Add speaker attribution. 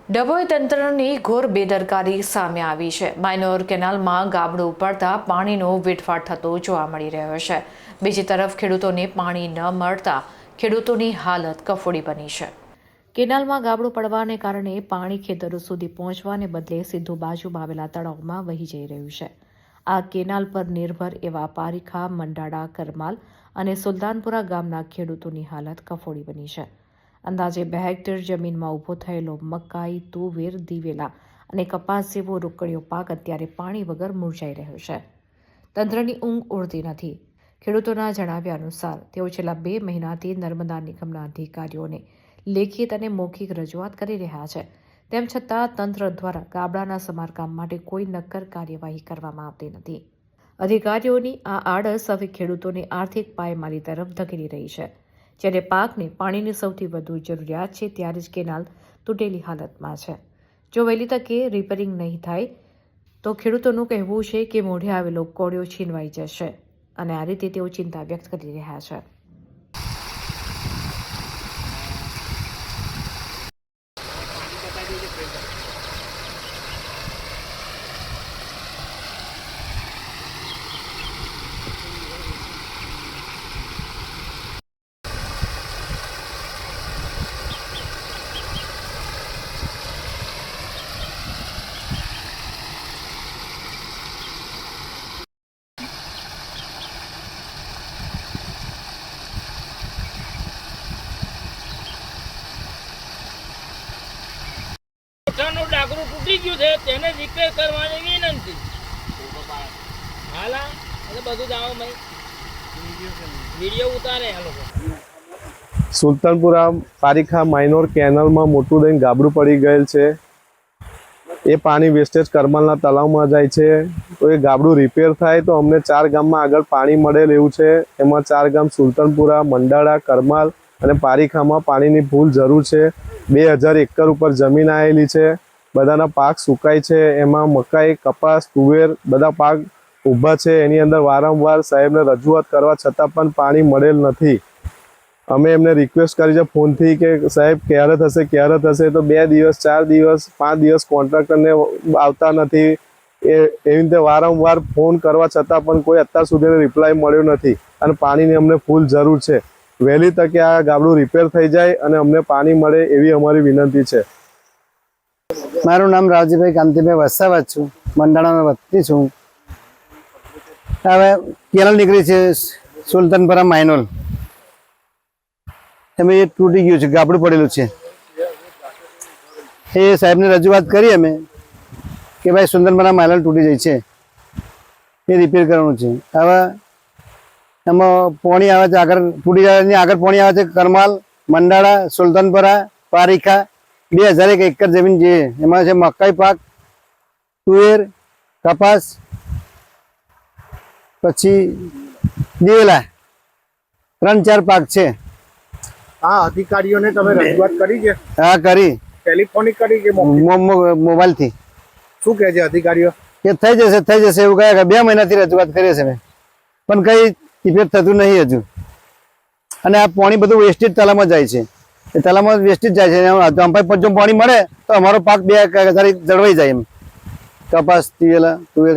Speaker 1: ડભોઈ તંત્રની ઘોર બેદરકારી સામે આવી છે। માઇનોર કેનાલમાં ગાબડું પડતા પાણીનો વેડફાટ થતો જોવા મળી રહ્યો છે। બીજી તરફ ખેડૂતોને પાણી ન મળતા ખેડૂતોની હાલત કફોડી બની છે। કેનાલમાં ગાબડું પડવાને કારણે પાણી ખેતરો સુધી પહોંચવાને બદલે સીધું બાજુમાં આવેલા તળાવમાં વહી જઈ રહ્યું છે। આ કેનાલ પર નિર્ભર એવા પારીખા, મંડાળા, કરમાલ અને સુલતાનપુરા ગામના ખેડૂતોની હાલત કફોડી બની છે। અંદાજે 2 હેક્ટર જમીનમાં ઊભો થયેલો મકાઈ, તુવેર, દિવેલા અને કપાસ જેવો રોકડીયો પાક અત્યારે પાણી વગર મુરઝાઈ રહ્યો છે। તંત્રની ઊંઘ ઉડતી નથી। ખેડૂતોના જણાવ્યા અનુસાર તેઓ છેલ્લા 2 મહિનાથી નર્મદા નિગમના અધિકારીઓને લેખિત અને મૌખિક રજૂઆત કરી રહ્યા છે। તેમ છતાં તંત્ર દ્વારા ગાબડાના સમારકામ માટે કોઈ નક્કર કાર્યવાહી કરવામાં આવતી નથી। અધિકારીઓની આ આળસ હવે ખેડૂતોને આર્થિક પાયમાલી તરફ ધકેલી રહી છે। જ્યારે પાકને પાણીની સૌથી વધુ જરૂરિયાત છે ત્યારે જ કેનાલ તૂટેલી હાલતમાં છે। જો વહેલી તકે રિપેરિંગ નહીં થાય તો ખેડૂતોનું કહેવું છે કે મોઢે આવેલો કોળિયો છીનવાઈ જશે અને આ રીતે તેઓ ચિંતા વ્યક્ત કરી રહ્યા છે।
Speaker 2: ડાકરું તૂટી ગયું છે, તેને રિપેર કરવાની વિનંતી। હાલા એટલે બધું જાઓ ભાઈ વિડીયો ઉતારે આ લોકો।
Speaker 3: સુલતાનપુરા પારીખા માઇનોર કેનાલમાં મોટું દઈને ગાબડું પડી ગયેલ છે। એ પાણી વેસ્ટેજ કરમાલના તળાવમાં જાય છે। તો એ ગાબડું રિપેર થાય તો અમને 4 ગામમાં આગળ પાણી મળેલ એવું છે। એમાં 4 ગામ સુલતાનપુરા, મંડાળા, કરમાલ અને પારીખામાં પાણીની ફૂલ જરૂર છે। 2000 એકર ઉપર જમીન આવેલી છે। બધાના પાક સુકાય છે। એમાં મકાઈ, કપાસ, તુવેર બધા પાક ઊભા છે। એની અંદર વારંવાર સાહેબને રજૂઆત કરવા છતાં પણ પાણી મળેલ નથી। અમે એમને રિક્વેસ્ટ કરી છે ફોનથી કે સાહેબ ક્યારે થશે તો 2 દિવસ, 4 દિવસ, 5 દિવસ કોન્ટ્રાક્ટરને આવતા નથી। એવી રીતે વારંવાર ફોન કરવા છતાં પણ કોઈ અત્યાર સુધી રિપ્લાય મળ્યો નથી અને પાણીની અમને ફૂલ જરૂર છે। વહેલી તકે આ ગાબડું રિપેર થઈ જાય અને અમને પાણી મળે એવી અમારી વિનંતી છે।
Speaker 4: મારું નામ રાવજીભાઈ કાંતિભાઈ વસાવા છું, મંડાળામાં વતની છું। હવે કેનાલ નીકળી છે સુલતાનપુરા માઇનોર, એમાં એ તૂટી ગયું છે, ગાબડું પડેલું છે। એ સાહેબને રજૂઆત કરી અમે કે ભાઈ સુલતાનપુરા માઇનોર તૂટી જાય છે, એ રિપેર કરવાનું છે। હવે એમાં પાણી આવે છે, આગળ તૂટી જાય આગળ પાણી આવે છે કરમાલ, મંડાળા, સુલતાનપુરા, પારીખા 2001 એકર જમીન છે। એમાં છે મકાઈ પાક, તુવેર, કપાસ, પછી દિવેલા 3-4 પાક છે।
Speaker 5: આ અધિકારીઓને તમે રજૂઆત કરી છે?
Speaker 4: હા કરી,
Speaker 5: ટેલિફોનિક કરી કે
Speaker 4: મોબાઈલ થી।
Speaker 5: શું કહે છે અધિકારીઓ?
Speaker 4: કે થઈ જશે એવું કહે। 2 મહિનાથી રજૂઆત કરીએ છે પણ કઈ ઇફેક્ટ થતું નહીં હજુ। અને આ પાણી બધું વેસ્ટેજ તળાવમાં જાય છે। એ તળાવમાં વેસ્ટેજ જાય છે। પાણી મળે તો અમારો પાક 2 જળવાઈ જાય એમ, કપાસ, દિવેલા, તુવેર।